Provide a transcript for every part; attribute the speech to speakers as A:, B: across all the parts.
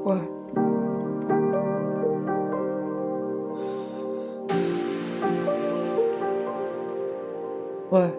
A: Ouais. Ouais.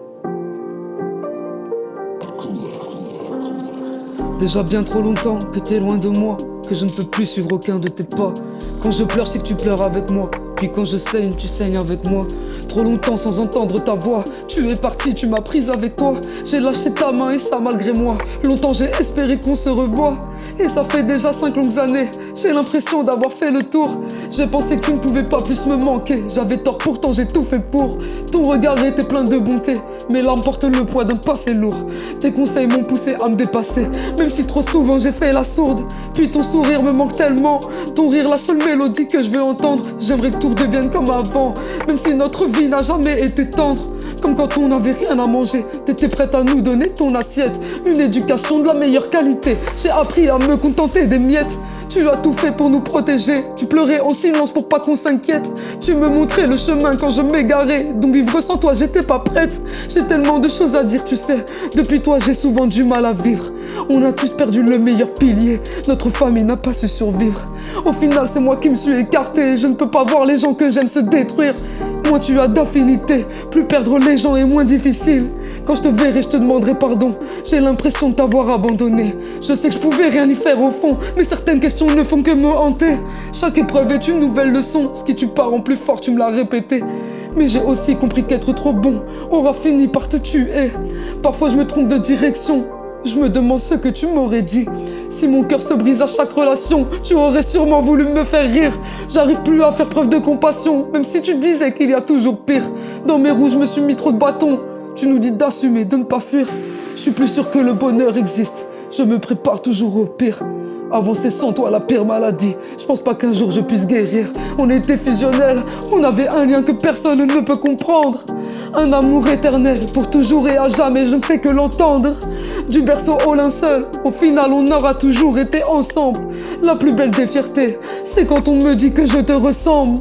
A: Déjà bien trop longtemps que t'es loin de moi, que je ne peux plus suivre aucun de tes pas. Quand je pleure, c'est que tu pleures avec moi. Puis quand je saigne, tu saignes avec moi. Trop longtemps sans entendre ta voix. Tu es parti, tu m'as prise avec toi. J'ai lâché ta main et ça malgré moi. Longtemps j'ai espéré qu'on se revoie. Et ça fait déjà 5 longues années. J'ai l'impression d'avoir fait le tour. J'ai pensé que tu ne pouvais pas plus me manquer. J'avais tort, pourtant j'ai tout fait pour. Ton regard était plein de bonté. Mes larmes portent le poids d'un passé lourd. Tes conseils m'ont poussé à me dépasser. Même si trop souvent j'ai fait la sourde. Puis ton sourire me manque tellement. Ton rire, la seule mélodie que je veux entendre. J'aimerais que tout redevienne comme avant. Même si notre vie n'a jamais été tendre. Comme quand on n'avait rien à manger, t'étais prête à nous donner ton assiette. Une éducation de la meilleure qualité. J'ai appris à me contenter des miettes. Tu as tout fait pour nous protéger. Tu pleurais en silence pour pas qu'on s'inquiète. Tu me montrais le chemin quand je m'égarais. Donc vivre sans toi j'étais pas prête. J'ai tellement de choses à dire tu sais. Depuis toi j'ai souvent du mal à vivre. On a tous perdu le meilleur pilier. Notre famille n'a pas su survivre. Au final c'est moi qui me suis écarté. Je ne peux pas voir les gens que j'aime se détruire. Moins tu as d'affinité, plus perdre les gens est moins difficile. Quand je te verrai, je te demanderai pardon. J'ai l'impression de t'avoir abandonné. Je sais que je pouvais rien y faire au fond, mais certaines questions ne font que me hanter. Chaque épreuve est une nouvelle leçon. Ce qui tu pars en plus fort, tu me l'as répété. Mais j'ai aussi compris qu'être trop bon aura fini par te tuer. Parfois je me trompe de direction. Je me demande ce que tu m'aurais dit. Si mon cœur se brise à chaque relation, tu aurais sûrement voulu me faire rire. J'arrive plus à faire preuve de compassion, même si tu disais qu'il y a toujours pire. Dans mes roues, je me suis mis trop de bâtons. Tu nous dis d'assumer, de ne pas fuir. Je suis plus sûr que le bonheur existe. Je me prépare toujours au pire. Avancer sans toi, la pire maladie. Je pense pas qu'un jour je puisse guérir. On était fusionnels, on avait un lien que personne ne peut comprendre. Un amour éternel, pour toujours et à jamais, je ne fais que l'entendre. Du berceau au linceul, au final on aura toujours été ensemble. La plus belle des fiertés, c'est quand on me dit que je te ressemble.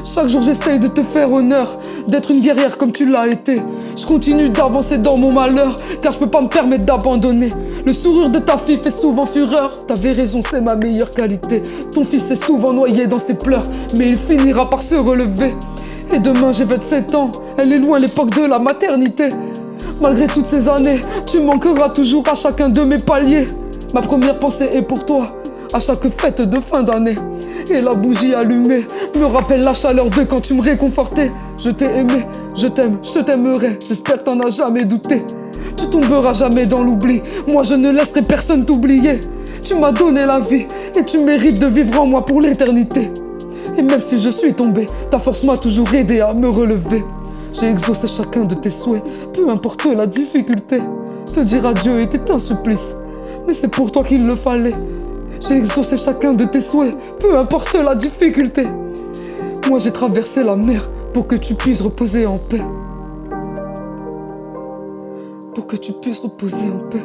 A: Chaque jour j'essaye de te faire honneur, d'être une guerrière comme tu l'as été. Je continue d'avancer dans mon malheur, car je peux pas me permettre d'abandonner. Le sourire de ta fille fait souvent fureur. T'avais raison, c'est ma meilleure qualité. Ton fils est souvent noyé dans ses pleurs, mais il finira par se relever. Et demain j'ai 27 ans, elle est loin l'époque de la maternité. Malgré toutes ces années, tu manqueras toujours à chacun de mes paliers. Ma première pensée est pour toi, à chaque fête de fin d'année. Et la bougie allumée me rappelle la chaleur de quand tu me réconfortais. Je t'ai aimé, je t'aime, je t'aimerai. J'espère que t'en as jamais douté. Tu tomberas jamais dans l'oubli. Moi je ne laisserai personne t'oublier. Tu m'as donné la vie et tu mérites de vivre en moi pour l'éternité. Et même si je suis tombé, ta force m'a toujours aidé à me relever. J'ai exaucé chacun de tes souhaits, peu importe la difficulté. Te dire adieu était un supplice, mais c'est pour toi qu'il le fallait. J'ai exaucé chacun de tes souhaits, peu importe la difficulté. Moi j'ai traversé la mer pour que tu puisses reposer en paix. Pour que tu puisses reposer en paix.